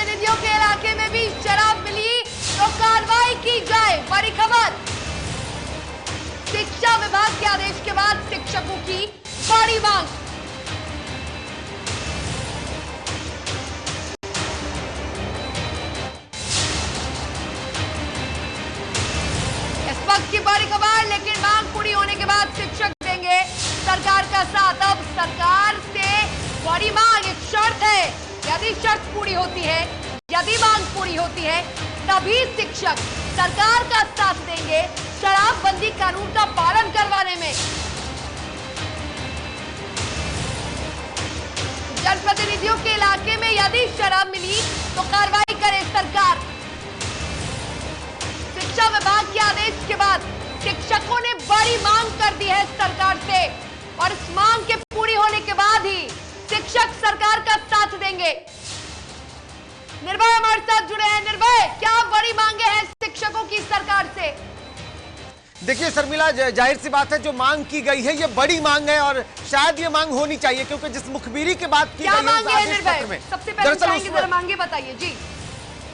जनप्रतिनिधियों के इलाके में भी शराब मिली तो कार्रवाई की जाए। बड़ी खबर, शिक्षा विभाग के आदेश के बाद शिक्षकों की बड़ी मांग। इस वक्त की बड़ी खबर, लेकिन मांग पूरी होने के बाद शिक्षक देंगे सरकार का साथ। अब सरकार से बड़ी मांग, एक शर्त है, यदि शर्त पूरी होती है, यदि मांग पूरी होती है, तभी शिक्षक सरकार का साथ देंगे शराबबंदी कानून का पालन करवाने में। जनप्रतिनिधियों के इलाके में यदि शराब मिली तो कार्रवाई करे सरकार। शिक्षा विभाग के आदेश के बाद शिक्षकों ने बड़ी मांग कर दी है सरकार से, और इस मांग के पूरी होने के बाद ही शिक्षक सरकार का साथ देंगे। निर्भय हमारे साथ जुड़े हैं। निर्भय, क्या बड़ी मांगे हैं शिक्षकों की सरकार से? देखिए शर्मिला, जाहिर सी बात है जो मांग की गई है ये बड़ी मांग है और शायद ये मांग होनी चाहिए, क्योंकि जिस मुखबिरी की बात की गई है निर्भय, सबसे पहले चाहेंगे जरा मांगे बताइए जी।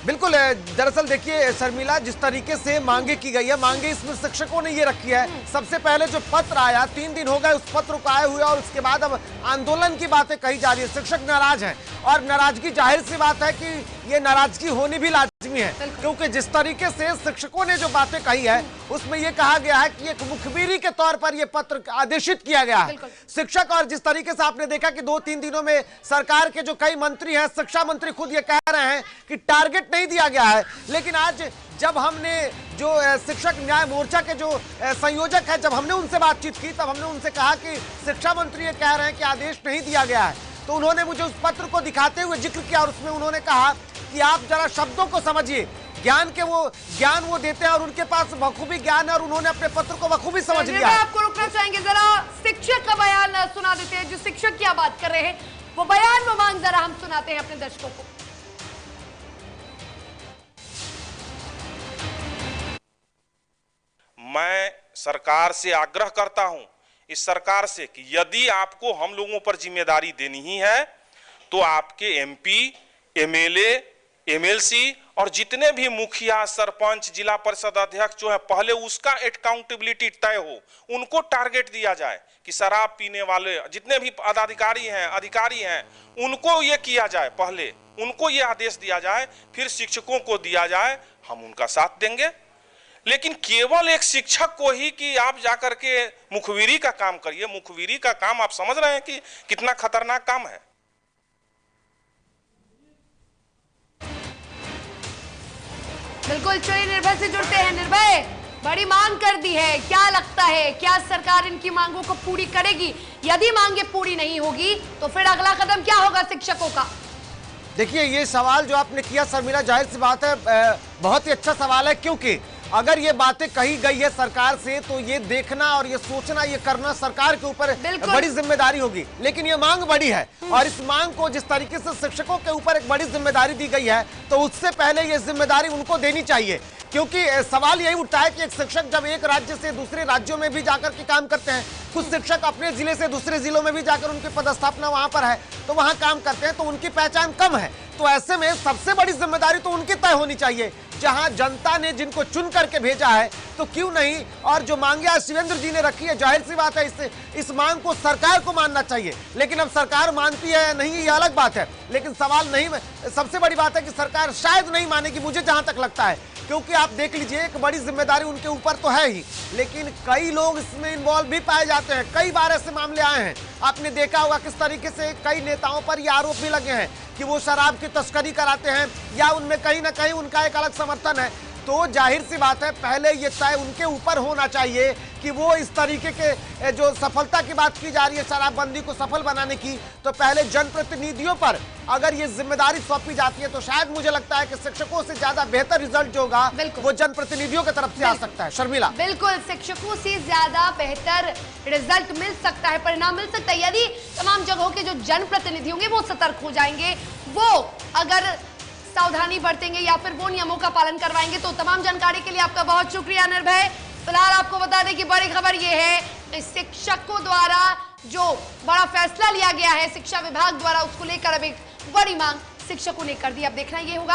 बिल्कुल, दरअसल देखिए शर्मिला, जिस तरीके से मांगे की गई है, मांगे इसमें शिक्षकों ने ये रखी है। सबसे पहले जो पत्र आया, 3 दिन हो गए उस पत्र को आए हुए, और उसके बाद अब आंदोलन की बातें कही जा रही है। शिक्षक नाराज हैं और नाराजगी जाहिर सी बात है कि ये नाराजगी होनी भी लाजमी है, क्योंकि जिस तरीके से शिक्षकों ने जो बातें कही है उसमें यह कहा गया है कि एक मुखबिरी के तौर पर यह पत्र आदेशित किया गया है शिक्षक। और जिस तरीके से आपने देखा कि 2-3 दिनों में सरकार के जो कई मंत्री हैं, शिक्षा मंत्री खुद ये कह रहे हैं कि टारगेट नहीं दिया गया है। लेकिन आज जब हमने जो शिक्षक न्याय मोर्चा के जो संयोजक है, जब हमने उनसे बातचीत की, तब हमने उनसे कहा कि शिक्षा मंत्री ये कह रहे हैं कि आदेश नहीं दिया गया है, तो उन्होंने मुझे उस पत्र को दिखाते हुए जिक्र किया और उसमें उन्होंने कहा कि आप जरा शब्दों को समझिए, ज्ञान वो देते हैं और उनके पास बखूबी ज्ञान है, और उन्होंने अपने पत्र को बखूबी समझ लिया। आपको रुकना चाहेंगे, जरा शिक्षक का बयान सुना देते हैं। जो शिक्षक क्या बात कर रहे हैं वो बयान, वो मांग जरा हम सुनाते हैं अपने दर्शकों को। मैं सरकार से आग्रह करता हूं, इस सरकार से, कि यदि आपको हम लोगों पर जिम्मेदारी देनी ही है तो आपके एमपी, एमएलए, एमएलसी और जितने भी मुखिया, सरपंच, जिला परिषद अध्यक्ष जो है, पहले उसका अकाउंटेबिलिटी तय हो, उनको टारगेट दिया जाए कि शराब पीने वाले जितने भी पदाधिकारी हैं, अधिकारी हैं, उनको ये किया जाए, पहले उनको ये आदेश दिया जाए, फिर शिक्षकों को दिया जाए। हम उनका साथ देंगे। लेकिन केवल एक शिक्षक को ही कि आप जाकर के मुखबिरी का काम करिए, मुखबिरी का काम आप समझ रहे हैं कि कितना खतरनाक काम है। बिल्कुल, चलिए निर्भय से जुड़ते हैं। निर्भय, बड़ी मांग कर दी है, क्या लगता है क्या सरकार इनकी मांगों को पूरी करेगी? यदि मांगे पूरी नहीं होगी तो फिर अगला कदम क्या होगा शिक्षकों का? देखिए, ये सवाल जो आपने किया शर्मिला, जाहिर सी बात है बहुत ही अच्छा सवाल है, क्योंकि अगर ये बातें कही गई है सरकार से तो ये देखना और ये सोचना, ये करना सरकार के ऊपर बड़ी जिम्मेदारी होगी। लेकिन ये मांग बड़ी है और इस मांग को जिस तरीके से शिक्षकों के ऊपर एक बड़ी जिम्मेदारी दी गई है, तो उससे पहले ये जिम्मेदारी उनको देनी चाहिए। क्योंकि सवाल यही उठता है कि एक शिक्षक जब एक राज्य से दूसरे राज्यों में भी जाकर के काम करते हैं, कुछ शिक्षक अपने जिले से दूसरे जिलों में भी जाकर, उनकी पदस्थापना वहां पर है तो वहां काम करते हैं, तो उनकी पहचान कम है। तो ऐसे में सबसे बड़ी जिम्मेदारी तो उनकी तय होनी चाहिए, जहां जनता ने जिनको चुन करके भेजा है, तो क्यों नहीं। और जो मांगे आज शिवेंद्र जी ने रखी है, जाहिर सी बात है इस मांग को सरकार को मानना चाहिए। लेकिन अब सरकार मानती है या नहीं ये अलग बात है, लेकिन सवाल नहीं, सबसे बड़ी बात है कि सरकार शायद नहीं मानेगी, मुझे जहां तक लगता है, क्योंकि आप देख लीजिए एक बड़ी जिम्मेदारी उनके ऊपर तो है ही, लेकिन कई लोग इसमें इन्वॉल्व भी पाए जाते हैं। कई बार ऐसे मामले आए हैं, आपने देखा होगा किस तरीके से कई नेताओं पर ये आरोप भी लगे हैं कि वो शराब की तस्करी कराते हैं या उनमें कहीं ना कहीं उनका एक अलग समर्थन है। तो जाहिर सी बात है पहले ये तय उनके ऊपर होना चाहिए कि वो इस तरीके के जो सफलता की बात की जा रही है शराबबंदी को सफल बनाने की, तो पहले जनप्रतिनिधियों पर अगर ये जिम्मेदारी सौंपी जाती है तो शायद मुझे लगता है कि शिक्षकों से ज्यादा बेहतर रिजल्ट जो होगा वो जनप्रतिनिधियों की तरफ से आ सकता है। शर्मिला, बिल्कुल, शिक्षकों से ज्यादा बेहतर रिजल्ट मिल सकता है, परिणाम मिल सकता है, यदि तमाम जगहों के जो जनप्रतिनिधि होंगे वो सतर्क हो जाएंगे, वो अगर सावधानी बरतेंगे या फिर वो नियमों का पालन करवाएंगे। तो तमाम जानकारी के लिए आपका बहुत शुक्रिया निर्भय। फिलहाल आपको बता दें कि बड़ी खबर ये है कि शिक्षकों द्वारा जो बड़ा फैसला लिया गया है शिक्षा विभाग द्वारा, उसको लेकर अब एक बड़ी मांग शिक्षकों ने कर दी। अब देखना ये होगा